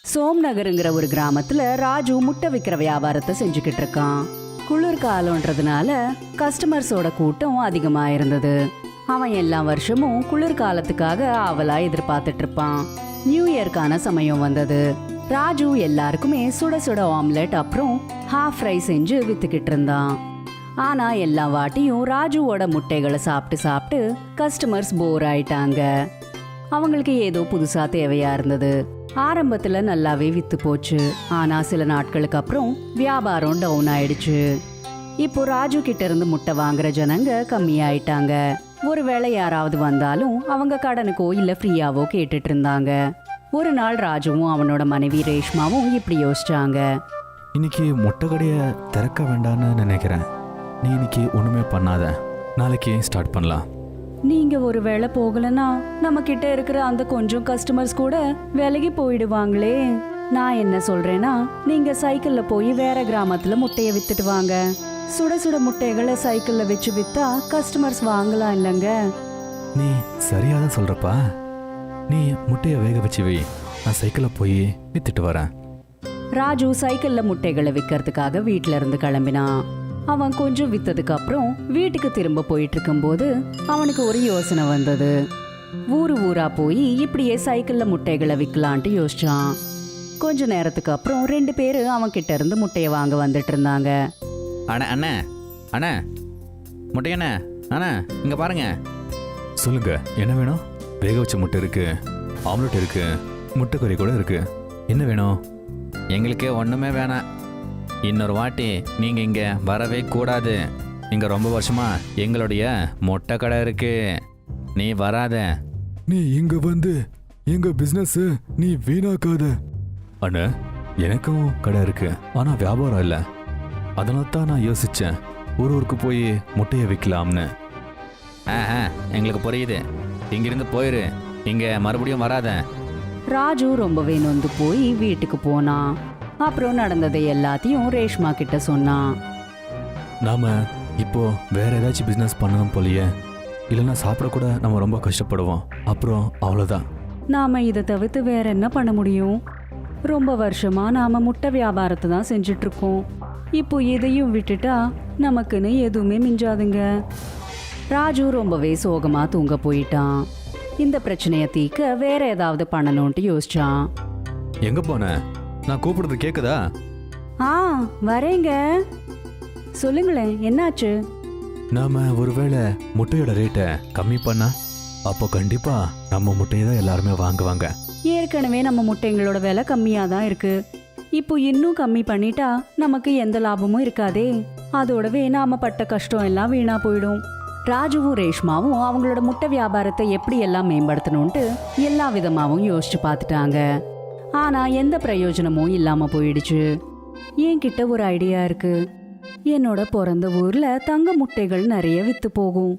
சோம் நகருங்கிற ஒரு கிராமத்துல ராஜு முட்டை விற்கிற வியாபாரத்தை செஞ்சுக்கிட்டு இருக்கான். குளிர்காலம்ன்றதுனால கஸ்டமர்ஸோட கூட்டம் அதிகமா இருந்தது. அவன் எல்லா வருஷமும் குளிர்காலத்துக்காக ஆவலா எதிர்பார்த்துட்டு இருப்பான். நியூ இயர்க்கான சமயம் வந்தது. ராஜு எல்லாருக்குமே சுட சுட ஆம்லெட் அப்புறம் ஹாஃப் ஃப்ரை செஞ்சு வித்துக்கிட்டு இருந்தான். ஆனா எல்லா வாட்டியும் ராஜுவோட முட்டைகளை சாப்பிட்டு சாப்பிட்டு கஸ்டமர்ஸ் போர் ஆயிட்டாங்க. அவங்களுக்கு ஏதோ புதுசா தேவையா இருந்தது. ஆரம்பத்துல நல்லாவே வித்து போச்சு. ஆனா சில நாட்களுக்கு அப்புறம் வியாபாரம் டவுன் ஆயிடுச்சு. இப்போ ராஜு கிட்ட இருந்து முட்டை வாங்குற ஜனங்க கம்மியாயிட்டாங்க. ஒருவேளை யாராவது வந்தாலும் அவங்க கடனுக்கோ இல்ல ஃப்ரீயாவோ கேட்டுட்டு இருந்தாங்க. ஒரு நாள் ராஜுவும் அவனோட மனைவி ரேஷ்மாவும் இப்படி யோசிச்சாங்க. இன்னைக்கு முட்டை கடையை திறக்க வேண்டாம்னு நினைக்கிறேன். நீ இன்னைக்கு ஒண்ணுமே பண்ணாத, நாளைக்கு ஸ்டார்ட் பண்ணலாம். நீங்க ஒரு வேளை போகலன்னா நம்ம கிட்ட இருக்கிற அந்த கொஞ்சம் கஸ்டமர்ஸ் கூட விலகி போயிடுவாங்களே. நான் என்ன சொல்றேன்னா, நீங்க சைக்கிள்ல போய் வேற கிராமத்துல முட்டைய வித்துட்டு வாங்க. சுட சுட முட்டைகளை சைக்கிள்ல வச்சு வித்தா கஸ்டமர்ஸ் வாங்கலாம் இல்லங்க. நீ சரியாதான் சொல்றப்பா. நீ முட்டைய வேக வச்சு வை, நான் சைக்கிள்ல போய் வித்துட்டு வரேன். ராஜு சைக்கிள்ல முட்டைகளை விற்கிறதுக்காக வீட்டுல இருந்து கிளம்பினான். அவன் கொஞ்சம் வித்ததுக்கு அப்புறம் வீட்டுக்கு திரும்ப போயிட்டு இருக்கும்போது அவனுக்கு ஒரு யோசனை வந்தது. ஊரு ஊரா போய் இப்படியே சைக்கிள்ல முட்டைகளை விற்கலான்ட்டு யோசிச்சான். கொஞ்ச நேரத்துக்கு அப்புறம் 2 பேரு அவன் கிட்ட இருந்து முட்டையை வாங்க வந்துட்டு இருந்தாங்க. அண்ணா அண்ணா அண்ணா முட்டையண்ணா அண்ணா இங்கே பாருங்க. சொல்லுங்க, என்ன வேணும்? வேக வச்ச முட்டை இருக்கு, ஆம்லெட் இருக்கு, முட்டைக்கறி கூட இருக்கு. என்ன வேணும்? எங்களுக்கு ஒன்றுமே வேணாம். இன்னொரு வாட்டி நீங்கள் இங்கே வரவே கூடாது. இங்கே ரொம்ப வருஷமா எங்களுடைய முட்டை கடை இருக்கு. நீ வராத. நீ இங்க வந்து எங்க பிசினஸ் நீ வீணாக்காத. அண்ணா, எனக்கும் கடை இருக்கு, ஆனா வியாபாரம் இல்லை. அதனால தான் நான் யோசிச்சேன் ஒரு ஊருக்கு போய் முட்டையை விற்கலாம்னு. எங்களுக்கு புரியுது. இங்கிருந்து போயிரு, இங்கே மறுபடியும் வராத. ராஜு ரொம்பவே நொந்து போய் வீட்டுக்கு போனான். அப்புறம் நடந்ததை எல்லாத்தையும் ரேஷ்மா கிட்ட சொன்னான். நாம இப்போ வேற ஏதாச்சும் பிசினஸ் பண்ணணும் போலியே, இல்லைன்னா சாப்பிட கூட நம்ம ரொம்ப கஷ்டப்படுவோம். அப்புறம் அவ்வளோதான். நாம இதை தவிர்த்து வேற என்ன பண்ண முடியும்? ரொம்ப வருஷமா நாம முட்டை வியாபாரத்தை தான் செஞ்சுட்டு இருக்கோம். இப்போ இதையும் விட்டுட்டா நமக்குன்னு எதுவுமே மிஞ்சாதுங்க. ராஜு ரொம்பவே சோகமா தூங்க போயிட்டான். இந்த பிரச்சனைய தீர்க்க வேற ஏதாவது பண்ணணும்ட்டு யோசிச்சான். எங்க போன? நான் கூப்பிடுறது கேக்குதா? வரேங்க. சொல்லுங்களேன், என்னாச்சு? நாம ஒருவேளை முட்டையோட ரேட்டை கம்மி பண்ணா அப்போ கண்டிப்பா நம்ம முட்டையை தான் எல்லாருமே வாங்குவாங்க. ஏற்கனவே நம்ம முட்டைங்களோட விலை கம்மியா தான் இருக்கு. இப்போ இன்னும் கம்மி பண்ணிட்டா நமக்கு எந்த லாபமும் இருக்காதே. அதோடவே நாம பட்ட கஷ்டம் எல்லாம் வீணா போயிடும். ராஜுவும் ரேஷ்மாவும் அவங்களோட முட்டை வியாபாரத்தை எப்படி எல்லாம் மேம்படுத்தணும்ட்டு எல்லா விதமாவும் யோசிச்சு பார்த்துட்டாங்க. ஆனா எந்த பிரயோஜனமும் இல்லாம போயிடுச்சு. என்கிட்ட ஒரு ஐடியா இருக்கு. என்னோட பிறந்த ஊர்ல தங்க முட்டைகள் நிறைய வித்து போகும்.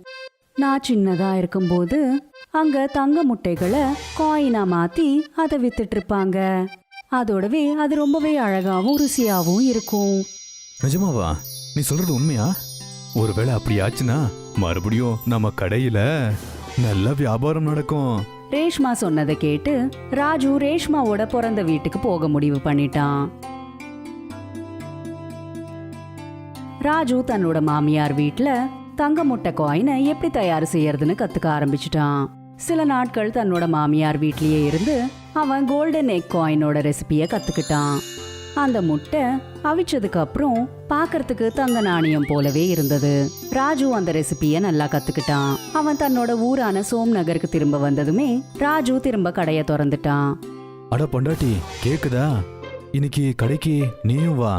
நான் சின்னதா இருக்கும்போது அங்க தங்க முட்டைகளை காயினா மாத்தி அதை வித்துட்டு இருப்பாங்க. அதோடவே அது ரொம்பவே அழகாவும் ருசியாவும் இருக்கும். நிஜமாவா? நீ சொல்றது உண்மையா? ஒருவேளை அப்படி ஆச்சுன்னா மறுபடியும் நம்ம கடையில நல்ல வியாபாரம் நடக்கும். ரேஷ்மா சொன்னதை கேட்டு ராஜு ரேஷ்மாவோட பிறந்த வீட்டுக்கு போக முடிவு பண்ணிட்டான். ராஜு தன்னோட மாமியார் வீட்டுல தங்க முட்டை காயினை எப்படி தயார் செய்யறதுன்னு கத்துக்க ஆரம்பிச்சுட்டான். சில நாட்கள் தன்னோட மாமியார் வீட்லயே இருந்து அவன் கோல்டன் எக் காயினோட ரெசிபிய கத்துக்கிட்டான். அந்த முட்டை அவிச்சதுக்கு அப்புறம் பாக்கிறதுக்கு தங்க நாணயம் போலவே இருந்தது. ராஜு அந்த ரெசிபிய நல்லா கத்துக்கிட்டான். அவன் தன்னோட ஊரான சோம் நகருக்கு திரும்ப வந்ததுமே ராஜு திரும்ப கடைய திறந்துட்டான். அட பொண்டாட்டி, கேக்குதா? இன்னைக்கு கடைக்கு நீயும் வா.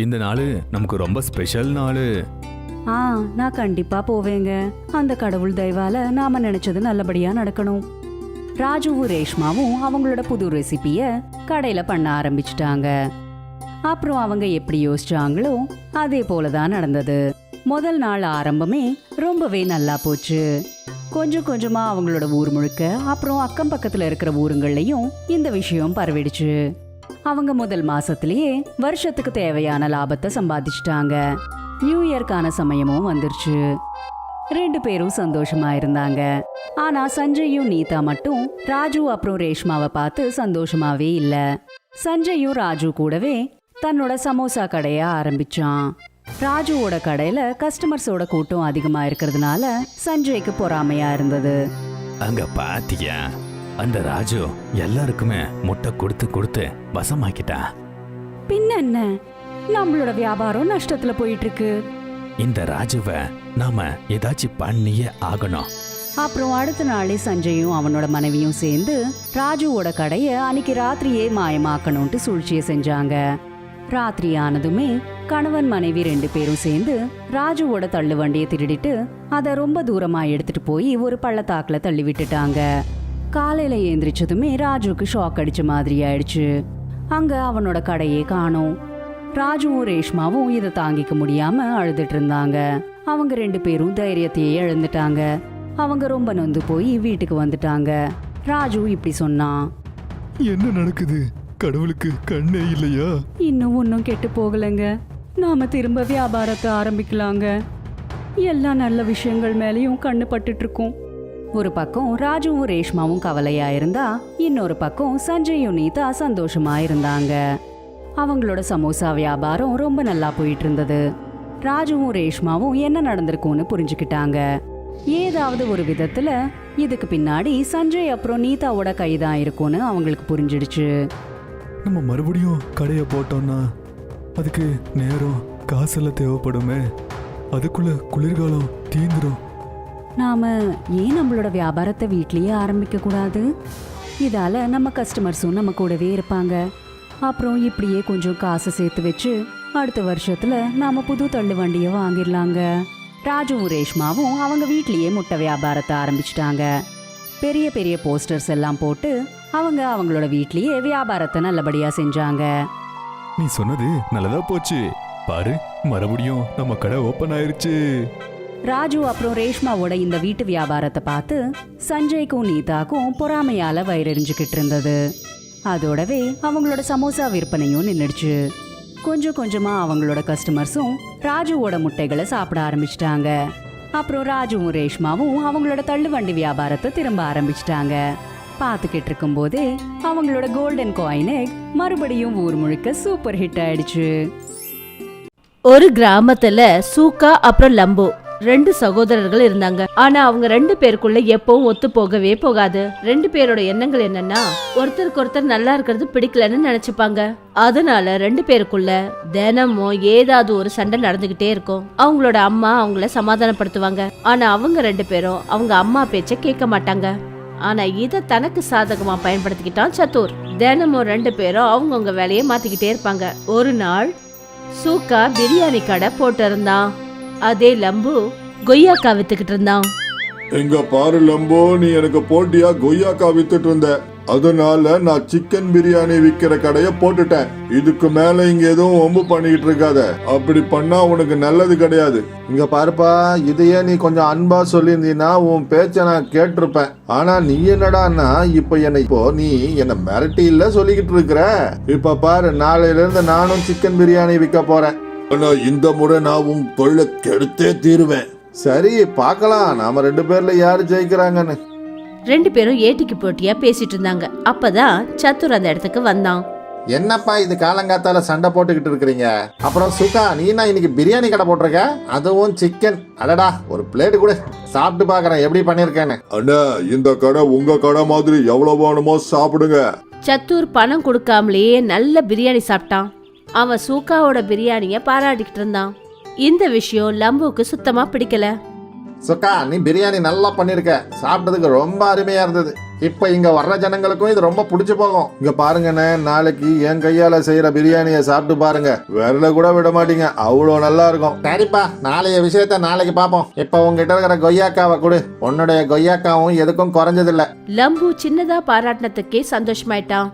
இந்த நாள் நமக்கு ரொம்ப ஸ்பெஷல் நாள். நான் கண்டிப்பா போவேங்க. அந்த கடவுள் தயவால நாம நினைச்சது நல்லபடியா நடக்கணும். ராஜுவும் ரேஷ்மாவும் அவங்களோட புது ரெசிபிய கடையில பண்ண ஆரம்பிச்சுட்டாங்க. அப்புறம் அவங்க எப்படி யோசிச்சாங்களோ அதே போலதான் நடந்தது. முதல் நாள் ஆரம்பமே ரொம்பவே நல்லா போச்சு. கொஞ்சம் கொஞ்சமா அவங்களோட ஊர் முழுக்க அப்புறம் அக்கம் பக்கத்துல இருக்கிற ஊருங்கள்லயும் இந்த விஷயம் பரவிடுச்சு. அவங்க முதல் மாசத்திலேயே வருஷத்துக்கு தேவையான லாபத்தை சம்பாதிச்சுட்டாங்க. நியூ இயர்க்கான சமயமும் வந்துருச்சு. 2 பேரும் சந்தோஷமா இருந்தாங்க. ஆனா சஞ்சயும் நீதா மட்டும் ராஜு அப்புறம் ரேஷ்மாவை பார்த்து சந்தோஷமாவே இல்ல. சஞ்சயும் ராஜு கூடவே தன்னோட சமோசா கடைய ஆரம்பிச்சான். ராஜுவோட கடையில கஸ்டமர்ஸோட கூட்டம் அதிகமா இருக்கிறதுனால சஞ்சய்க்கு பொறாமையா இருந்தது. அங்க பாத்தியா, அந்த ராஜு எல்லாருக்குமே முட்டை கொடுத்து கொடுத்து வசமாக்கிட்டா. பின்ன என்ன, நம்மளோட வியாபாரம் நஷ்டத்துல போயிட்டு இருக்கு. இந்த ராஜுவை நாம ஏதாச்சும் பண்ணியே ஆகணும். அப்புறம் அடுத்த நாளே சஞ்சயும் அவனோட மனைவியும் சேர்ந்து ராஜுவோட கடைய அன்னைக்கு ராத்திரியே மாயமாக்கணும்ட்டு சூழ்ச்சியை செஞ்சாங்க. ராத்திரி ஆனதுமே கணவன் மனைவி 2 பேரும் சேர்ந்து ராஜுவோட தள்ளு வண்டியை திருடிட்டு அதை ரொம்ப தூரமா எடுத்துட்டு போய் ஒரு பள்ளத்தாக்குல தள்ளி விட்டுட்டாங்க. காலையில ஏந்திரிச்சதுமே ராஜுக்கு ஷாக் அடிச்ச மாதிரி ஆயிடுச்சு. அங்க அவனோட கடையே காணோம். ராஜுவும் ரேஷ்மாவும் இதை தாங்கிக்க முடியாம அழுதுட்டு இருந்தாங்க. அவங்க 2 பேரும் தைரியத்தையே இழந்துட்டாங்க. அவங்க ரொம்ப நொந்து போய் வீட்டுக்கு வந்துட்டாங்க. ராஜு இப்படி சொன்னான். என்ன நடக்குது? கடவுளுக்கு கண்ணே இல்லையா? இன்னும் ஒன்னும் கெட்டு போகலைங்க. நாம திரும்ப வியாபாரத்தை ஆரம்பிக்கலாங்க. எல்லா நல்ல விஷயங்கள் மேலேயும் கண்ணு பட்டுட்டு இருக்கோம். ஒரு பக்கம் ராஜுவும் ரேஷ்மாவும் கவலையா இருந்தா, இன்னொரு பக்கம் சஞ்சயும் நீதா சந்தோஷமா இருந்தாங்க. அவங்களோட சமோசா வியாபாரம் ரொம்ப நல்லா போயிட்டு இருந்தது. ராஜுவும் ரேஷ்மாவும் என்ன நடந்திருக்கும்னு புரிஞ்சுக்கிட்டாங்க. ஏதாவது ஒரு விதத்துல இதுக்கு பின்னாடி சஞ்சய் அப்புறம் நீதாவோட கைதான் இருக்கும்னு அவங்களுக்கு புரிஞ்சிடுச்சு. நம்ம மறுபடியும் கடையை போட்டோம்னா அதுக்கு நேரம் காசெல்லாம் தேவைப்படுமே. அதுக்குள்ள குளிர்காலம் தீந்துடும். நாம ஏன் நம்மளோட வியாபாரத்தை வீட்லயே ஆரம்பிக்க கூடாது? இதால நம்ம கஸ்டமர்ஸும் நம்ம கூடவே இருப்பாங்க. அப்புறம் இப்படியே கொஞ்சம் காசு சேர்த்து வச்சு அடுத்த வருஷத்துல நாம புது தள்ளு வண்டியை வாங்கிடலாங்க. ராஜுவும் ரேஷ்மாவும் அவங்க வீட்லயே முட்டை வியாபாரத்தை ஆரம்பிச்சிட்டாங்க. பெரிய பெரிய போஸ்டர்ஸ் எல்லாம் போட்டு அவங்க அவங்களோட வீட்லயே வியாபாரத்தை நல்லபடியா செஞ்சாங்க. நீ சொன்னது நல்லதா போச்சு. பாரு, மறுபடியும் நம்ம கடை ஓபன் ஆயிருச்சு. ராஜு அப்புறம் ரேஷ்மாவோட இந்த வீட்டு வியாபாரத்தை பார்த்து சஞ்சய்க்கும் நீதாக்கும் பொறாமையால வயிறெறிஞ்சுக்கிட்டு இருந்தது. அதோடவே அவங்களோட சமோசா விற்பனையும் நின்னுடுச்சு. கொஞ்சம் கொஞ்சமா அவங்களோட கஸ்டமர்ஸும் ராஜுவோட முட்டைகளை சாப்பிட ஆரம்பிச்சிட்டாங்க. அப்புறம் ராஜுவும் ரேஷ்மாவும் அவங்களோட தள்ளுவண்டி வியாபாரத்தை திரும்ப ஆரம்பிச்சிட்டாங்க. பார்த்துக்கிட்டு இருக்கும் போதே அவங்களோட கோல்டன் காயின் எக் மறுபடியும் ஊர் முழுக்க சூப்பர் ஹிட் ஆயிடுச்சு. ஒரு கிராமத்துல சூக்கா அப்புறம் லம்பு 2 சகோதரர்கள் இருந்தாங்க. ஆனா அவங்க 2 பேருக்குள்ள எப்பவும் ஒத்து போகவே போகாது. 2 பேரோட எண்ணங்கள் என்னன்னா, ஒருத்தருக்கு ஒருத்தர் நல்லா இருக்கிறது பிடிக்கலன்னு நினைச்சுப்பாங்க. அதனால 2 பேருக்குள்ள தினமும் ஏதாவது ஒரு சண்டை நடந்துகிட்டே இருக்கும். அவங்களோட அம்மா அவங்கள சமாதானப்படுத்துவாங்க. ஆனா அவங்க 2 பேரும் அவங்க அம்மா பேச்ச கேட்க மாட்டாங்க. ஆனா இத தனக்கு சாதகமா பயன்படுத்திக்கிட்டான் சத்துர். தினமும் 2 பேரும் அவங்கவுங்க வேலையை மாத்திக்கிட்டே இருப்பாங்க. ஒரு நாள் சூக்கா பிரியாணி கடை போட்டு இருந்தான். அதே லம்பு கொய்யாக்கா வித்துக்கிட்டு இருந்தான். எங்க பாரு லம்போ, நீ எனக்கு போட்டியா கொய்யாக்கா வித்துட்டு இருந்த. அதனால நான் சிக்கன் பிரியாணி விக்கிற கடைய போட்டுட்டேன். இதுக்கு மேல இங்க எதுவும் ஒம்பு பண்ணிக்கிட்டு இருக்காத. அப்படி பண்ணா உனக்கு நல்லது கிடையாது. இங்க பாருப்பா, இதையே நீ கொஞ்சம் அன்பா சொல்லியிருந்தீன்னா உன் பேச்ச நான் கேட்டிருப்பேன். ஆனா நீ என்னடான்னா இப்போ நீ என்ன மிரட்டி இல்ல சொல்லிக்கிட்டு இருக்கிற. இப்ப பாரு, நாளையில இருந்து நானும் சிக்கன் பிரியாணி விற்க போறேன். ஆனா இந்த முறை நான் உன் தொழிலை கெடுத்தே தீருவேன். சரி, பார்க்கலாம் நாம 2 பேர்ல யாரு ஜெயிக்கிறாங்கன்னு. 2 பேரும் ஏட்டிக்கு போட்டியா பேசிட்டு இருந்தாங்க. அப்பதான் சத்துர் அந்த இடத்துக்கு வந்தான். என்னப்பா இது காலங்காத்தால சண்டை போட்டுக்கிட்டு இருக்கிறீங்க? அப்புறம் சுகா, நீனா இன்னைக்கு பிரியாணி கடை போட்டிருக்க, அதுவும் சிக்கன். அடடா, ஒரு பிளேட் கூட சாப்பிட்டு பாக்குறேன் எப்படி பண்ணிருக்கேன்னு. அண்ணா, இந்த கடை உங்க கடை மாதிரி எவ்வளவு வேணுமோ சாப்பிடுங்க. சத்துர் பணம் கொடுக்காமலேயே நல்ல பிரியாணி சாப்பிட்டான். அவன் சூக்காவோட பிரியாணிய பாராட்டிக்கிட்டு இருந்தான். இந்த விஷயம் லம்புக்கு சுத்தமா பிடிக்கல. சுகா, நீ பிரியாணி நல்லா பண்ணிருக்க, சாப்பிட்டதுக்கு ரொம்ப அருமையா இருந்தது. இப்ப இங்க வர்ற ஜனங்களுக்கும் இது ரொம்ப பிடிச்சு போகும். இங்க பாருங்கண்ணே, நாளைக்கு என் கையால செய்யற பிரியாணிய சாப்பிட்டு பாருங்க, விரல கூட விட மாட்டீங்க, அவ்வளவு நல்லா இருக்கும். சரிப்பா, நாளைய விஷயத்த நாளைக்கு பாப்போம். இப்ப உங்ககிட்ட இருக்கிற கொய்யாக்காவை கொடு. உன்னுடைய கொய்யாக்காவும் எதுக்கும் குறைஞ்சதில்ல. லம்பு சின்னதா பாராட்டினதுக்கே சந்தோஷமாயிட்டான்.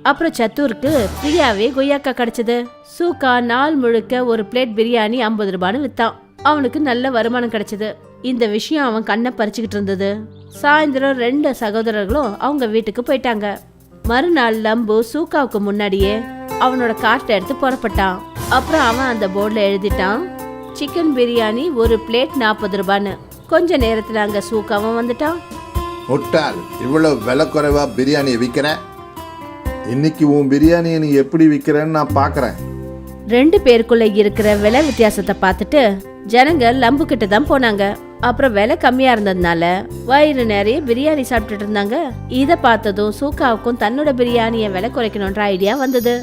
அப்புறம் சத்தூருக்கு ஃப்ரீயாவே கொய்யாக்கா கிடைச்சது. சூக்கா நாள் முழுக்க ஒரு பிளேட் பிரியாணி 50 ரூபான்னு வித்தான். அவனுக்கு நல்ல வருமானம் கிடைச்சது. இந்த விஷயம் அவன் கண்ணை பறிச்சுக்கிட்டு இருந்தது. சாயந்தரம் 2 சகோதரர்களும் அவங்க வீட்டுக்கு போயிட்டாங்க. மறுநாள் லம்பு சூக்காவுக்கு முன்னாடியே அவனோட கார்ட்டை எடுத்து புறப்பட்டான். அப்புறம் அவன் அந்த போர்டில் எழுதிட்டான், சிக்கன் பிரியாணி ஒரு பிளேட் 40 ரூபான்னு. கொஞ்ச நேரத்துல அங்க சூக்காவும் வந்துட்டான். முட்டாள், இவ்வளவு விலை குறைவா பிரியாணி விற்கிற? இன்னைக்கு உன் பிரியாணியை நீ எப்படி விற்கிறேன்னு நான் பார்க்கறேன். ரெண்டு பேருக்குள்ள இருக்கிற விலை வித்தியாசத்தை பார்த்துட்டு ஜனங்க லம்பு கிட்ட தான் போனாங்க. அப்புறம் விலை கம்மியா இருந்ததுனால வயிறு நிறைய பிரியாணி சாப்பிட்டுட்டு இருந்தாங்க. இத பார்த்ததும் சூக்காவுக்கும் தன்னோட பிரியாணியை விலை குறைக்கணும்ன்ற ஐடியா வந்தது.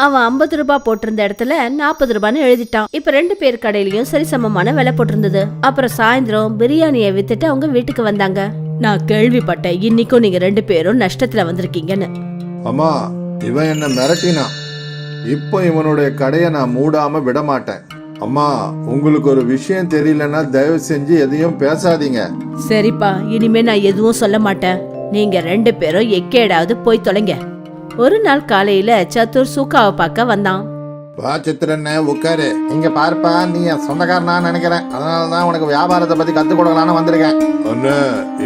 அவன் 50 ரூபாய் போட்டிருந்த இடத்துல 40 ரூபான்னு எழுதிட்டான். இப்ப ரெண்டு பேர் கடையிலயும் சரிசமமான விலை போட்டிருந்தது. அப்புறம் சாயந்தரம் பிரியாணியை வித்துட்டு அவங்க வீட்டுக்கு வந்தாங்க. நான் கேள்விப்பட்டேன் இன்னைக்கும் நீங்க ரெண்டு பேரும் நஷ்டத்துல வந்திருக்கீங்கன்னு. அம்மா, இவன் என்ன மிரட்டினான். இப்போ இவனுடைய கடையை நான் மூடாம விட மாட்டேன். அம்மா, உங்களுக்கு ஒரு விஷயம் தெரியலன்னா தயவு செஞ்சு எதையும் பேசாதீங்க. சரிப்பா, இனிமே நான் எதுவும் சொல்ல மாட்டேன். நீங்க ரெண்டு பேரும் எக்கேடாவது போய் தொலைங்க. ஒரு நாள் காலையில சத்துர் சூக்காவை பார்க்க வந்தான். வா சித்திரண்ணே, உட்காரு. இங்க பாருப்பா, நீ என் சொந்தக்காரனா நினைக்கிறேன். அதனாலதான் உனக்கு வியாபாரத்தை பத்தி கத்துக் கொடுக்கலான்னு வந்திருக்கேன். அண்ணே,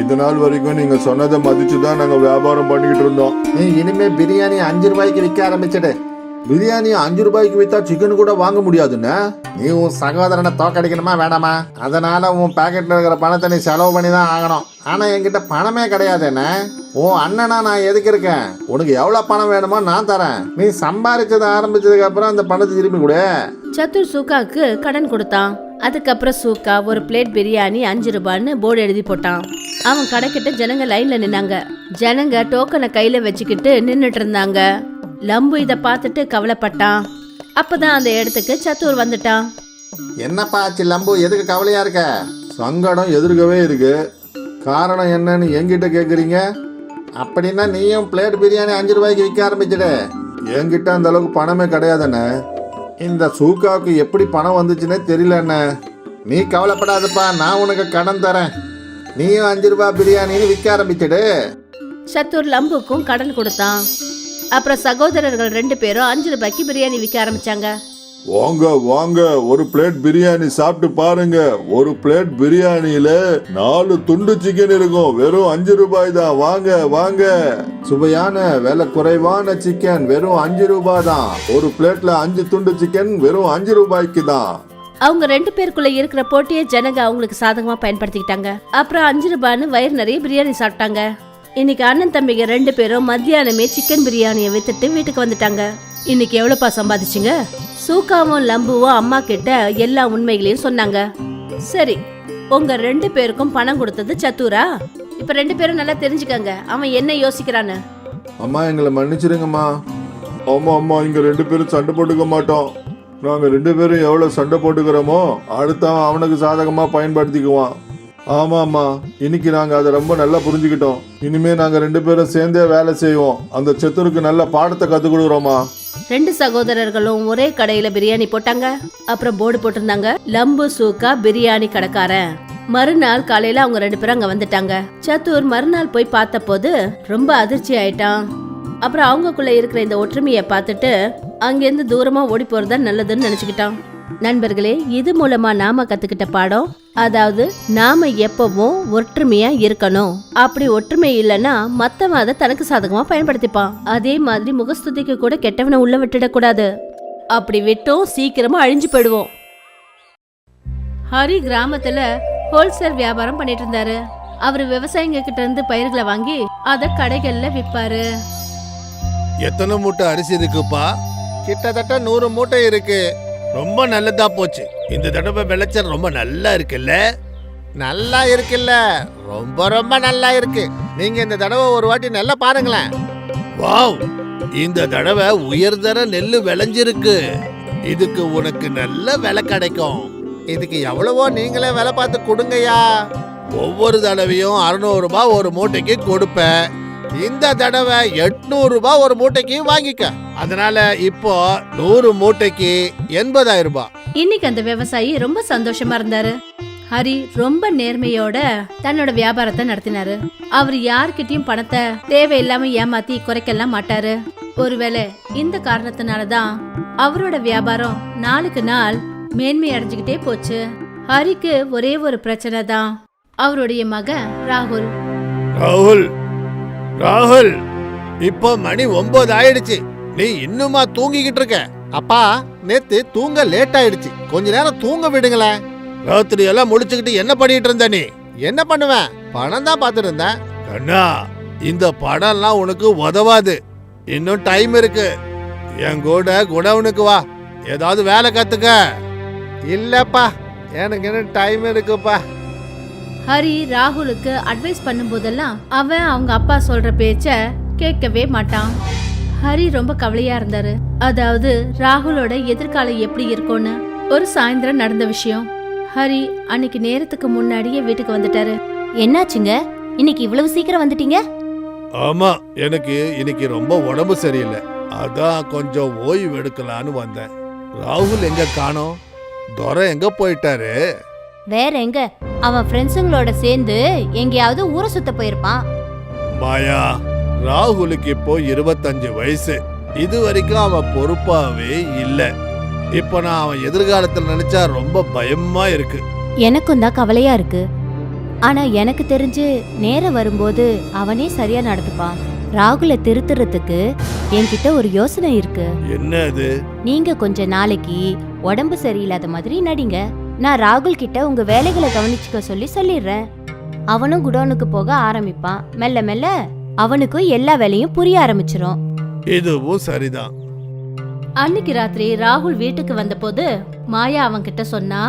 இது நாள் வரைக்கும் நீங்க சொன்னதை மதிச்சுதான் நாங்க வியாபாரம் பண்ணிக்கிட்டு இருந்தோம். நீ இனிமே பிரியாணி 5 ரூபாய்க்கு விற்க ஆரம்பிச்சிடு. பிரியாணி 5 ரூபாய்க்கு வித்தா சிக்கன் கூட வாங்க முடியாதுன்னு நீ உன் சகோதரனை தோக்கடிக்கணுமா வேணாமா? அதனால உன் பாக்கெட்ல இருக்கிற பணத்தை நீ செலவு பண்ணி தான் ஆகணும். ஆனா என்கிட்ட பணமே கிடையாது. என்ன உன் அண்ணனா நான் எதுக்கு இருக்கேன்? உனக்கு எவ்வளவு பணம் வேணுமோ நான் தரேன். நீ சம்பாதிச்சதை ஆரம்பிச்சதுக்கு அப்புறம் அந்த பணத்தை திருப்பி கொடு. சத்துர் சூக்காக்கு கடன் கொடுத்தான். அதுக்கப்புறம் சூக்கா ஒரு பிளேட் பிரியாணி 5 ரூபான்னு போர்டு எழுதி போட்டான். அவன் கடைக்கிட்ட ஜனங்க லைன்ல நின்னாங்க. ஜனங்க டோக்கனை கையில வச்சுக்கிட்டு நின்னுட்டு இருந்தாங்க. லம்பு இத பார்த்துட்டு கவலைப்பட்டான். அப்பதான் அந்த இடத்துக்கு சத்துர் வந்துட்டான். என்னப்பா ஆச்சு லம்பு, எதுக்கு கவலையா இருக்க? சங்கடம் எதிர்க்கவே இருக்கு. காரணம் என்னன்னு என்கிட்ட கேக்குறீங்க? அப்படின்னா நீயும் பிளேட் பிரியாணி 5 ரூபாய்க்கு விற்க ஆரம்பிச்சிடு. என்கிட்ட அந்த அளவுக்கு பணமே கிடையாதுண்ணே. இந்த சூக்காவுக்கு எப்படி பணம் வந்துச்சுன்னே தெரியல. என்ன நீ கவலைப்படாதப்பா, நான் உனக்கு கடன் தரேன். நீயும் 5 ரூபாய் பிரியாணின்னு விற்க ஆரம்பிச்சிடு. சத்துர் லம்புக்கும் கடன் கொடுத்தான். அப்புறம் சகோதரர்கள் ரெண்டு பேரும் 5 ரூபாய்க்கு பிரியாணி விற்க ஆரம்பிச்சாங்க. வாங்க வாங்க, ஒரு பிளேட் பிரியாணி சாப்பிட்டு பாருங்க. ஒரு பிளேட் பிரியாணியில 4 துண்டு சிக்கன் இருக்கும். வெறும் 5 ரூபாய் தான். வாங்க வாங்க. சுவையான விலை குறைவான சிக்கன் வெறும் 5 ரூபாய் தான். ஒரு பிளேட்ல 5 துண்டு சிக்கன் வெறும் 5 ரூபாய்க்கு தான். அவங்க ரெண்டு பேருக்குள்ள இருக்கிற போட்டியை ஜனங்க அவங்களுக்கு சாதகமா பயன்படுத்திக்கிட்டாங்க. அப்புறம் 5 ரூபான்னு வயிறு நிறைய பிரியாணி சாப்பிட்டாங்க. இன்னைக்கு அண்ணன் தம்பிங்க ரெண்டு பேரும் மத்தியானமே சிக்கன் பிரியாணியை வித்துட்டு வீட்டுக்கு வந்துட்டாங்க. இன்னைக்கு எவ்வளவுப்பா சம்பாதிச்சிங்க? சூக்காவும் லம்புவும் அம்மா கிட்ட எல்லா உண்மைகளையும் சொன்னாங்க. சரி, உங்க ரெண்டு பேருக்கும் பணம் கொடுத்தது சத்துரா? இப்ப ரெண்டு பேரும் நல்லா தெரிஞ்சுக்கங்க அவன் என்ன யோசிக்கிறான்னு. அம்மா, எங்களை மன்னிச்சிருங்கம்மா. ஆமா அம்மா, இங்க 2 பேரும் சண்டை போட்டுக்க மாட்டோம். நாங்க 2 பேரும் எவ்வளவு சண்டை போட்டுக்கிறோமோ அடுத்தவன் அவனுக்கு சாதகமா பயன்படுத்திக்குவான். ஆமாம்மா, இன்னைக்கு நாங்க அதை ரொம்ப நல்லா புரிஞ்சுக்கிட்டோம். இனிமே நாங்க 2 பேரும் சேர்ந்தே வேலை செய்வோம். அந்த சத்துருக்கு நல்ல பாடத்தை கத்துக் கொடுக்குறோமா. ரெண்டு சகோதரர்களும் ஒரே கடையில பிரியாணி போட்டாங்க. அப்புறம் போர்டு போட்டிருந்தாங்க, லம்பு சூக்கா பிரியாணி கடைக்காரன். மறுநாள் காலையில அவங்க 2 பேரும் அங்க வந்துட்டாங்க. சத்துர் மறுநாள் போய் பார்த்த போது ரொம்ப அதிர்ச்சி ஆயிட்டான். அப்புறம் அவங்களுக்குள்ள இருக்கிற இந்த ஒற்றுமையை பார்த்துட்டு அங்கிருந்து தூரமா ஓடி போறதா நல்லதுன்னு நினைச்சுக்கிட்டான். நண்பர்களே, இது மூலமா நாம கத்துக்கிட்ட பாடம், அதாவது நாம எப்பவும் ஒற்றுமையா இருக்கணும். அப்படி ஒற்றுமை இல்லைன்னா மத்தவன் அதை தனக்கு சாதகமா பயன்படுத்திப்பான். அதே மாதிரி முகஸ்துதிக்கு கூட கெட்டவனை உள்ள விட்டுடக் கூடாது. அப்படி விட்டோம் சீக்கிரமா அழிஞ்சு போயிடுவோம். ஹரி கிராமத்துல ஹோல்சேல் வியாபாரம் பண்ணிட்டு இருந்தாரு. அவரு விவசாயிங்க கிட்ட இருந்து பயிர்களை வாங்கி அத கடைகள்ல விற்பாரு. எத்தனை மூட்டை அரிசி இருக்குப்பா? கிட்டத்தட்ட 100 மூட்டை இருக்கு. ரொம்ப நல்லதா போச்சு. இந்த தடவை விளைச்சல் ரொம்ப நல்லா இருக்குல்ல? நல்லா இருக்குல்ல, ரொம்ப ரொம்ப நல்லா இருக்கு. நீங்க இந்த தடவை ஒரு வாட்டி நல்லா பாருங்களேன். வாவ், இந்த தடவை உயர்தர நெல்லு விளைஞ்சிருக்கு. இதுக்கு உனக்கு நல்ல விலை கிடைக்கும். இதுக்கு எவ்வளவோ நீங்களே வேலை பார்த்து கொடுங்கய்யா. ஒவ்வொரு தடவையும் 600 ரூபாய் ஒரு மூட்டைக்கு கொடுப்பேன். இந்த தடவை 800 ரூபாய் ஒரு மூட்டைக்கு வாங்கிக்க. அதனால இப்போ 100 மூட்டைக்கு 80,000 ரூபாய். இன்னைக்கு அந்த விவசாயி ரொம்ப சந்தோஷமா இருந்தாரு. ஹரி ரொம்ப நேர்மையோட தன்னோட வியாபாரத்தை நடத்தினாரு. அவர் யார்கிட்டயும் பணத்தை தேவையில்லாம ஏமாத்தி குறைக்கலாம் மாட்டாரு. ஒருவேளை இந்த காரணத்தினாலதான் அவரோட வியாபாரம் நாளுக்கு நாள் மேன்மை அடைஞ்சுக்கிட்டே போச்சு. ஹரிக்கு ஒரே ஒரு பிரச்சனை தான், அவருடைய மகன் ராகுல். ராகுல், ராகுல், இப்போ மணி 9 ஆயிடுச்சு. நீ இன்னுமா தூங்கிக்கிட்டு இருக்க? அப்பா, நேத்து தூங்க லேட் ஆயிடுச்சு. கொஞ்ச நேரம் தூங்க விடுங்களேன். ராத்திரி எல்லாம் முடிச்சுக்கிட்டு என்ன பண்ணிட்டு இருந்த நீ? என்ன பண்ணுவேன்? பணம் தான் பார்த்துட்டு இருந்தேன். கண்ணா, இந்த படம்லாம் உனக்கு உதவாது. இன்னும் டைம் இருக்கு. என் கூட குடவுனுக்கு வா, ஏதாவது வேலை கத்துக்க. இல்லப்பா, எனக்கு இன்னும் டைம் இருக்குப்பா. ஹரி ராகுலுக்கு அட்வைஸ் பண்ணும்போதெல்லாம் அவன் அவங்க அப்பா சொல்ற பேச்ச கேட்கவே மாட்டான். ஹரி ரொம்ப கவலையா இருந்தாரு. அதாவது ராகுலோட எதிர்காலம் எப்படி இருக்கும்னு. ஒரு சாயந்தரம் நடந்த விஷயம். ஹரி அன்னைக்கு நேரத்துக்கு முன்னாடியே வீட்டுக்கு வந்துட்டாரு. என்னாச்சுங்க, இன்னைக்கு இவ்வளவு சீக்கிரம் வந்துட்டீங்க? ஆமா, எனக்கு இன்னைக்கு ரொம்ப உடம்பு சரியில்லை, அதான் கொஞ்சம் ஓய்வு எடுக்கலான்னு வந்தேன். ராகுல் எங்க காணோம்? துரை எங்க போயிட்டாரு? வேற எங்க, அவன் ஃப்ரெண்ட்ஸுங்களோட சேர்ந்து எங்கேயாவது ஊரை சுத்த போயிருப்பான். மாயா, ராகுலுக்கு இப்போ 25 வயசு. இது வரைக்கும் அவன் பொறுப்பாவே இல்ல. இப்போ நான் அவன் எதிர்காலத்தில் நினைச்சா ரொம்ப பயமா இருக்கு. எனக்கும் தான் கவலையா இருக்கு. ஆனா எனக்கு தெரிஞ்சு நேரம் வரும்போது அவனே சரியா நடந்துப்பான். ராகுலை திருத்துறதுக்கு என்கிட்ட ஒரு யோசனை இருக்கு. என்ன அது? நீங்க கொஞ்ச நாளைக்கு உடம்பு சரியில்லாத மாதிரி நடிங்க. நான் ராகுல் கிட்ட உங்க வேலைகளை கவனிச்சுக்க சொல்லிடுறேன். அவனும் குடோனுக்கு போக ஆரம்பிப்பான். மெல்ல மெல்ல அவனுக்கும் எல்லா வேலையும் புரிய ஆரம்பிச்சிரும். இதுவும் சரிதான். அன்னைக்கு ராத்திரி ராகுல் வீட்டுக்கு வந்தபோது மாயா அவன் கிட்ட சொன்னா,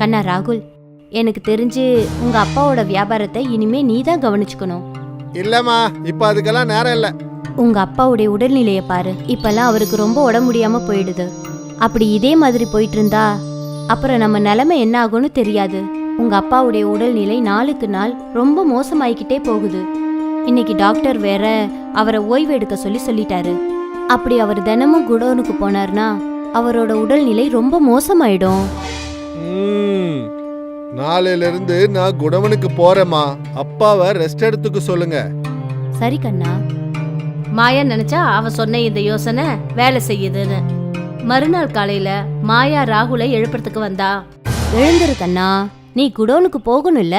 கண்ணா ராகுல், எனக்கு தெரிஞ்சு உங்க அப்பாவோட வியாபாரத்தை இனிமே நீ தான் கவனிச்சுக்கணும். இல்லம்மா, இப்ப அதுக்கெல்லாம் நேரம் இல்ல. உங்க அப்பாவுடைய உடல்நிலையை பாரு. இப்பெல்லாம் அவருக்கு ரொம்ப உடம்பு முடியாம போயிடுது. அப்படி இதே மாதிரி போயிட்டு இருந்தா அப்புறம் நம்ம நிலைமை என்ன ஆகும்னு தெரியாது. உங்க அப்பாவுடைய உடல்நிலை நாளுக்கு நாள் ரொம்ப மோசமாயிக்கிட்டே போகுது. இன்னைக்கு டாக்டர் வேற அவரை ஓய்வு எடுக்க சொல்லிட்டாரு. அப்படி அவர் தினமும் குடோனுக்கு போனார்னா அவரோட உடல்நிலை ரொம்ப மோசமாயிடும். நாளையில இருந்து நான் குடவனுக்கு போறேம்மா. அப்பாவை ரெஸ்ட் எடுத்துக்க சொல்லுங்க. சரி கண்ணா. மாயா நினைச்சா அவ சொன்ன இந்த யோசனை வேலை செய்யுதுன்னு. மறுநாள் காலையில மாயா ராகுலை எழுப்புறதுக்கு வந்தா. எழுந்திரு கண்ணா, நீ குடோனுக்கு போகணும்ல.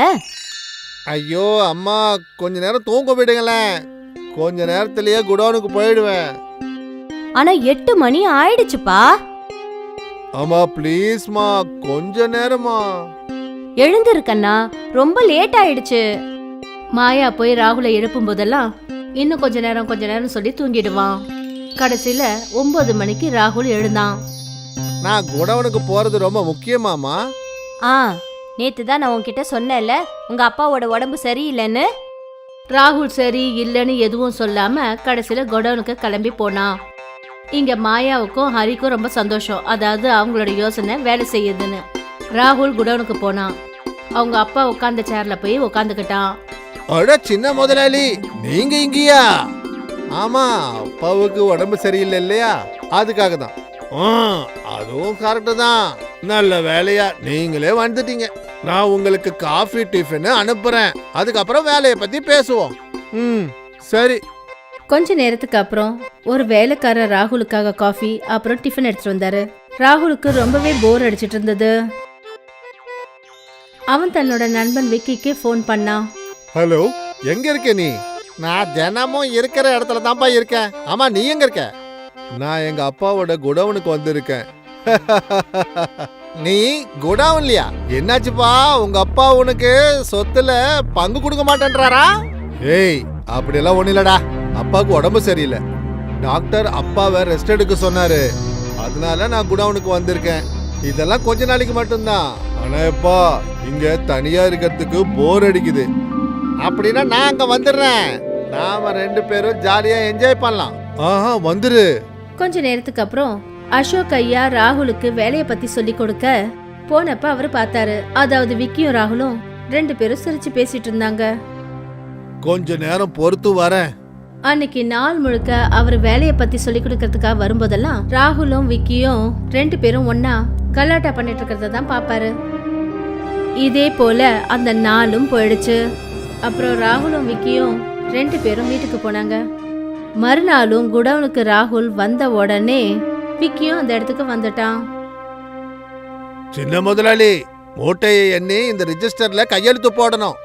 ஐயோ அம்மா, கொஞ்ச நேரம் தூங்க விடுங்களேன். கொஞ்ச நேரத்திலேயே குடோனுக்கு போயிடுவேன். ஆனா 8 மணி ஆயிடுச்சுப்பா. அம்மா ப்ளீஸ்மா, கொஞ்ச நேரமா. எழுந்திரு கண்ணா, ரொம்ப லேட் ஆயிடுச்சு. மாயா போய் ராகுலை எழுப்பும் போதெல்லாம் இன்னும் கொஞ்ச நேரம் சொல்லி தூங்கிடுவான். கடைசியில 9 மணிக்கு ராகுல் எழுந்தான். நான் குடவனுக்கு போறது ரொம்ப முக்கியமாமா. நேத்து தான் நான் உன்கிட்ட சொன்னேன்ல உங்க அப்பாவோட உடம்பு சரியில்லைன்னு. ராகுல் சரி இல்லைன்னு எதுவும் சொல்லாம கடைசியில குடோனுக்கு கிளம்பி போனான். இங்க மாயாவுக்கும் ஹரிக்கும் ரொம்ப சந்தோஷம். அதாவது அவங்களோட யோசனை வேலை செய்யுதுன்னு. ராகுல் குடோனுக்கு போனான். அவங்க அப்பா உட்கார்ந்த சேர்ல போய் உட்காந்துக்கிட்டான். அட சின்ன முதலாளி, நீங்க இங்கயா? ஆமா, அப்பாவுக்கு உடம்பு சரியில்லை இல்லையா, அதுக்காக தான். அதுவும் கரெக்டு தான். நல்ல வேலையா நீங்களே வந்துட்டீங்க. நான் உங்களுக்கு காஃபி டிஃபன் அனுப்புறேன். அதுக்கப்புறம் வேலையை பத்தி பேசுவோம். சரி. கொஞ்ச நேரத்துக்கு அப்புறம் ஒரு வேலைக்காரர் ராகுலுக்காக காஃபி அப்புறம் டிஃபன் எடுத்துட்டு வந்தாரு. ராகுலுக்கு ரொம்பவே போர் அடிச்சிட்டு இருந்தது. அவன் தன்னோட நண்பன் விக்கிக்கு ஃபோன் பண்ணான். ஹலோ, எங்க இருக்க நீ? நான் தினமும் இருக்கிற இடத்துல தான்ப்பா இருக்கேன். ஆமா, நீ எங்க இருக்க? நான் எங்க அப்பாவோட குடவுனுக்கு வந்திருக்கேன். நீ குடவுன்லையா? என்னாச்சுப்பா, உங்க அப்பா உனக்கு சொத்துல பங்கு கொடுக்க மாட்டேன்றாரா? ஏய், அப்படியெல்லாம் ஒண்ணு இல்லடா. அப்பாவுக்கு உடம்பு சரியில்லை. டாக்டர் அப்பாவை ரெஸ்ட் எடுக்க சொன்னாரு. அதனால நான் குடவுனுக்கு வந்திருக்கேன். இதெல்லாம் கொஞ்ச நாளைக்கு மட்டும்தான். ஆனா எப்பா, இங்க தனியா இருக்கிறதுக்கு போர் அடிக்குது. அப்படின்னா நான் அங்க வந்துடுறேன். நாம 2 பேரும் ஜாலியா என்ஜாய் பண்ணலாம். வந்துரு. கொஞ்ச நேரத்துக்கு அப்புறம் அசோக் ஐயா ராகுலுக்கு வேலைய பத்தி சொல்லி கொடுக்க போனப்ப அவரு பார்த்தாரு. அதாவது விக்கியும் ராகுலும் 2 பேரும் சிரிச்சு பேசிட்டு இருந்தாங்க. கொஞ்ச நேரம் பொறுத்து வரேன். அன்னைக்கு நாள் முழுக்க அவர் வேலைய பத்தி சொல்லி கொடுக்கறதுக்காக வரும்போதெல்லாம் ராகுலும் விக்கியும் 2 பேரும் ஒன்னா கலாட்டா பண்ணிட்டு இருக்கிறத தான் பாப்பாரு. இதே போல அந்த நாளும் போயிடுச்சு. அப்புறம் ராகுலும் விக்கியும் 2 பேரும் வீட்டுக்கு போனாங்க. மறுநாளும் குடவுனுக்கு ராகுல் வந்த உடனே விக்கியும் அந்த இடத்துக்கு வந்துட்டான். சின்ன முதலாளி, மூட்டையை எண்ணி இந்த ரிஜிஸ்டர்ல கையெழுத்து போடணும்.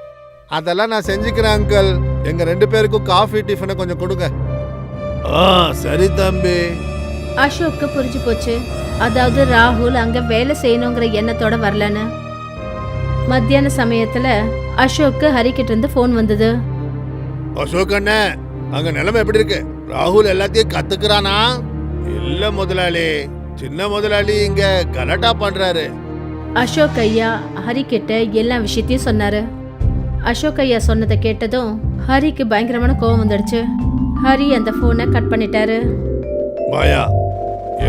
அதெல்லாம் நான் செஞ்சுக்கிறேன் அங்கிள். எங்க 2 பேருக்கும் காஃபி டிஃபனை கொஞ்சம் கொடுங்க. சரி தம்பி. அசோக்கு புரிஞ்சு போச்சு. அதாவது ராகுல் அங்க வேலை செய்யணுங்கிற எண்ணத்தோட வரலன்னு. மத்தியான சமயத்துல அசோக்கு ஹரிக்கிட்ட இருந்து போன் வந்தது. அசோக் அண்ணே, அங்க நிலைமை எப்படி இருக்கு? ராகுல் எல்லாத்தையும் கத்துக்கிறானா? இல்ல முதலாளி, சின்ன முதலாளி இங்க கலாட்டா பண்றாரு. அசோக் ஐயா ஹரி கிட்ட எல்லா விஷயத்தையும் சொன்னாரு. அசோக் ஐயா சொன்னதை கேட்டதும் ஹரிக்கு பயங்கரமான கோவம் வந்துடுச்சு. ஹரி அந்த போனை கட் பண்ணிட்டாரு. மாயா,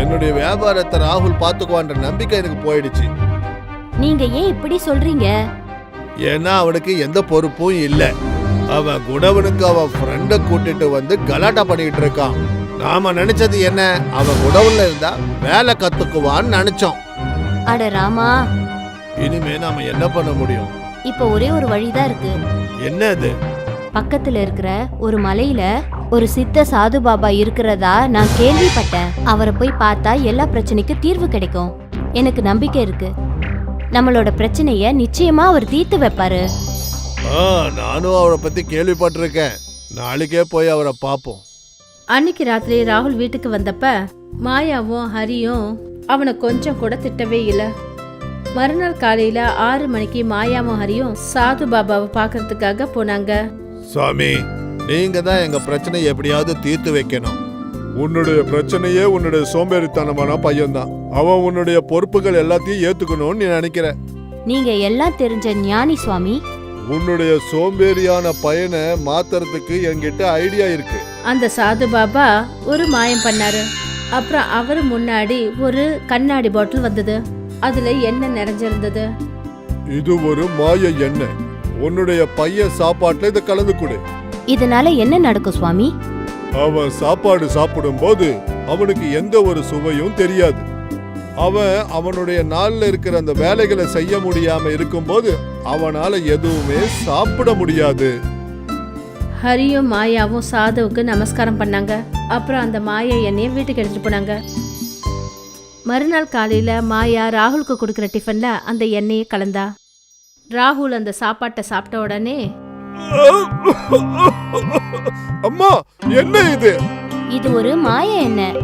என்னுடைய வியாபாரத்தை ராகுல் பாத்துக்குவான்ற நம்பிக்கை எனக்கு போயிடுச்சு. நீங்க ஏன் இப்படி சொல்றீங்க? ஏன்னா அவனுக்கு எந்த பொறுப்பும் இல்ல. அவன் குடவனுக்கு அவன் ஃப்ரெண்ட கூட்டிட்டு வந்து கலாட்டா பண்ணிட்டு இருக்கான். நாம நினைச்சது என்ன, அவன் குடவுல இருந்தா வேலை கத்துக்குவான்னு நினைச்சோம். அட ராமா, இனிமே நாம என்ன பண்ண முடியும்? இப்ப ஒரே ஒரு வழிதான் இருக்கு. என்ன அது? பக்கத்துல இருக்கிற ஒரு மலையில ஒரு சித்த சாது பாபா இருக்கிறதா நான் கேள்விப்பட்டேன். அவரை போய் பார்த்தா எல்லா பிரச்சனைக்கும் தீர்வு கிடைக்கும். எனக்கு நம்பிக்கை இருக்கு. நம்மளோட பிரச்சனைய நிச்சயமா அவர் தீர்த்து வைப்பாரு. நானும் அவரை பத்தி கேள்விப்பட்டிருக்கேன். நாளைக்கே போய் அவரை பாப்போம். அன்னைக்கு ராத்திரி ராகுல் வீட்டுக்கு வந்தப்ப மாயாவும் ஹரியும் அவனை கொஞ்சம் கூட திட்டவே இல்லை. மறுநாள் காலையில 6 மணிக்கு மாயாவும் ஹரியும் சாது பாபாவை பார்க்கறதுக்காக போனாங்க. சாமி, நீங்க தான் எங்க பிரச்சனையை எப்படியாவது தீர்த்து வைக்கணும். உன்னுடைய பிரச்சனையே உன்னுடைய சோம்பேறித்தனமான பையன்தான். அவன் உன்னுடைய பொறுப்புகள் எல்லாத்தையும் ஏத்துக்கணும்னு நீ நினைக்கிற. நீங்க எல்லாம் தெரிஞ்ச ஞானி சுவாமி. உன்னுடைய சோம்பேறியான பையனை மாத்துறதுக்கு என்கிட்ட ஐடியா இருக்கு. அந்த சாது பாபா ஒரு மாயம் பண்ணாரு. அப்புறம் அவரு முன்னாடி ஒரு கண்ணாடி பாட்டில் வந்தது. அதுல எண்ணெய் நிறைஞ்சிருந்தது. இது ஒரு மாய எண்ணெய். உன்னுடைய பையன் சாப்பாட்டுல இதை கலந்து கொடு. இதனால என்ன நடக்கும் சுவாமி? அவன் சாப்பாடு சாப்பிடும் போது அவனுக்கு எந்த ஒரு சுவையும் தெரியாது. அவன் அவனுடைய நாள்ல இருக்கிற அந்த வேலைகளை செய்ய முடியாம இருக்கும்போது அவனால எதுவுமே சாப்பிட முடியாது. ஹரியும் மாயாவும் சாதுவுக்கு நமஸ்காரம் பண்ணாங்க. அப்புறம் அந்த மாயா எண்ணெயை வீட்டுக்கு எடுத்துட்டு போனாங்க. மறுநாள் காலையில மாயா ராகுலுக்கு கொடுக்குற டிஃபன்ல அந்த எண்ணெயை கலந்தா. ராகுல் அந்த சாப்பாட்டை சாப்பிட்ட உடனே, அம்மா, என்ன இது? இது ஒரு மாய எண்ணெய்.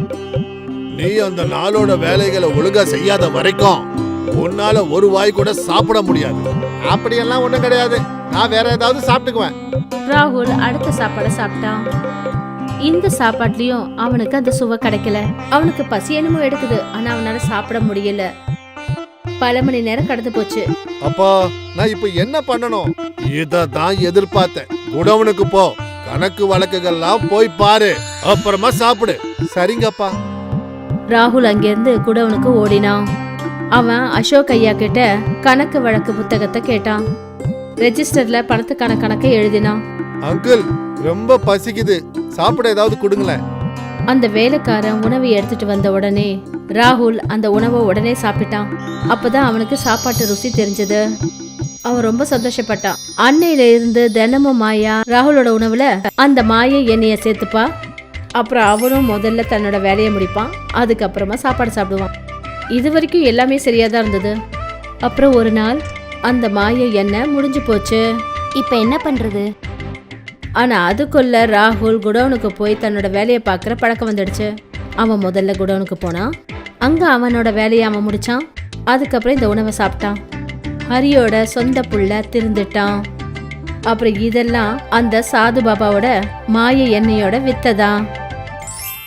நீ அந்த நாளோட வேலைகளை ஒழுங்கா செய்யாத வரைக்கும் உன்னால ஒரு வாய் கூட சாப்பிட முடியாது. அப்படியெல்லாம் ஒண்ணும் கிடையாது, நான் வேற ஏதாவது சாப்பிட்டுக்குவேன். ராகுல் அடுத்த சாப்பாடை சாப்பிட்டான். இந்த சாப்பாட்லயும் அவனுக்கு அந்த சுவை கிடைக்கல. அவனுக்கு பசி என்னமோ எடுக்குது, ஆனா அவனால சாப்பிட முடியல. பல மணி நேரம் கடந்து போச்சு. அப்பா, நான் இப்ப என்ன பண்ணணும்? இததான் எதிர்பார்த்தேன். குடவனுக்கு போ, கணக்கு வழக்குகள்லாம் போய் பாரு, அப்புறமா சாப்பிடு. சரிங்கப்பா. ராகுல் அங்கிருந்து குடவனுக்கு ஓடினான். அவன் அசோக் ஐயா கிட்ட கணக்கு வழக்கு புத்தகத்தை கேட்டான். ரெஜிஸ்டர்ல பணத்துக்கான கணக்கை எழுதினான். அங்கிள், ரொம்ப பசிக்குது, சாப்பிட ஏதாவது கொடுங்களேன். அந்த வேலைக்காரன் உணவை எடுத்துட்டு வந்த உடனே ராகுல் அந்த உணவை உடனே சாப்பிட்டான். அப்பதான் அவனுக்கு சாப்பாட்டு ருசி தெரிஞ்சது. அவன் ரொம்ப சந்தோஷப்பட்டான். அன்னையில இருந்து தினமும் மாயா ராகுலோட உணவுல அந்த மாய எண்ணெயை சேர்த்துப்பா. அப்புறம் அவனும் முதல்ல தன்னோட வேலையை முடிப்பான், அதுக்கப்புறமா சாப்பாடு சாப்பிடுவான். இது வரைக்கும் எல்லாமே சரியாதான் இருந்தது. அப்புறம் ஒரு நாள் அந்த மாய எண்ணெய் முடிஞ்சு போச்சு. இப்ப என்ன பண்றது? ஆனா அதுக்குள்ள ராகுல் குடோனுக்கு போய் தன்னோட வேலையை பார்க்குற பழக்கம் வந்துடுச்சு. அவன் முதல்ல குடோனுக்கு போனான். அங்க அவனோட வேலையை அவன் முடிச்சான். அதுக்கப்புறம் இந்த உணவை சாப்பிட்டான். ஹரியோட சொந்த புள்ள திருந்துட்டான். அப்புறம் இதெல்லாம் அந்த சாது பாபாவோட மாய எண்ணெயோட வித்தை தான்.